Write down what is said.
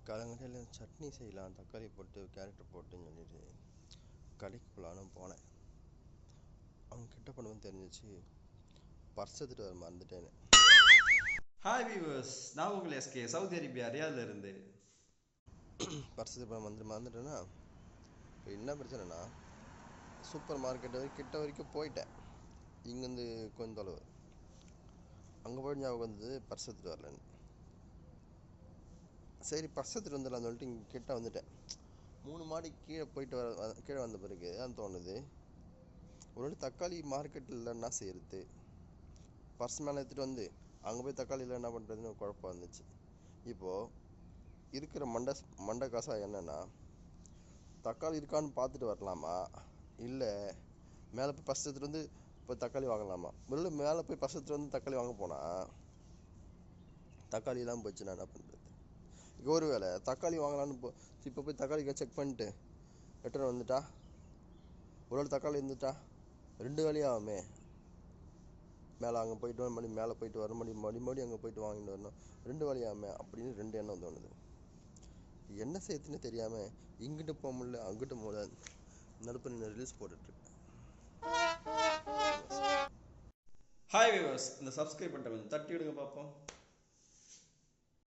காலங்கடையில் சட்னி செய்யலாம், தக்காளி போட்டு கேரட் போட்டுன்னு சொல்லிட்டு கடைக்கு போகலான்னு போனேன். அவங்க கிட்ட பண்ணுவேன்னு தெரிஞ்சிச்சு, பர்ஸ் எடுத்துகிட்டு வர மறந்துட்டேன்னு. ஹாய் வியூவர்ஸ், நான் உங்கள் எஸ்கே சவுதி அரேபியா ரியாதில் இருந்து. பர்ஸ் எடுத்து மறந்துட்டேன்னா இப்போ என்ன பிரச்சனைனா, சூப்பர் மார்க்கெட் கிட்ட வரைக்கும் போயிட்டேன். இங்கேருந்து கொஞ்சம் தொலைவு. அங்கே போய் ஞாபகம் வந்தது பர்ஸ் எடுத்துகிட்டு வரலன்னு. சரி, பர்ஸ் எடுத்துகிட்டு வந்துடலாம்னு சொல்லிட்டு இங்கே கிட்ட வந்துட்டேன். 3 மாடி கீழே வந்த பிறகு தான் தோணுது, ஒரு தக்காளி மார்க்கெட்டில் இல்லைன்னா செய்கிறது, பர்ஸ் மேலே எடுத்துகிட்டு வந்து அங்கே போய் தக்காளி இல்லை என்ன பண்ணுறதுன்னு ஒரு குழப்பம் வந்துச்சு. இப்போது இருக்கிற மண்டை காசா என்னென்னா, தக்காளி இருக்கான்னு பார்த்துட்டு வரலாமா, இல்லை மேலே போய் பர்ஸ் எடுத்துகிட்டு வந்து இப்போ தக்காளி வாங்கலாமா? முதல்ல மேலே போய் பர்ஸ் எடுத்துகிட்டு வந்து தக்காளி வாங்க போனால் தக்காளிலாம் போச்சு, நான் என்ன பண்ணுறது? ஒரு வேளை தக்காளி வாங்கலான்னு இப்போ போய் தக்காளி செக் பண்ணிட்டு ரிட்டர்ன் வந்துட்டா, ஒரு வேளை தக்காளி இருந்துட்டா 2 வேலையாகுமே. மேலே அங்கே போயிட்டு வர மறுபடியும் மேலே போயிட்டு வர மறுபடியும் அங்கே போயிட்டு வாங்கிட்டு வரணும், 2 வேலையாகுமே அப்படின்னு 2 எண்ணம் தோணுது. என்ன செய்யறதுன்னு தெரியாமல் இங்கிட்டு போக முடியல, அங்கிட்டு போகல, நடுப்பு நின்று ரீல்ஸ் போட்டுட்ருக்கேன். ஹாய் வியூவர்ஸ், இந்த சப்ஸ்கிரைப் பண்ணிட்டு கொஞ்சம் தட்டி விடுங்க பார்ப்போம்.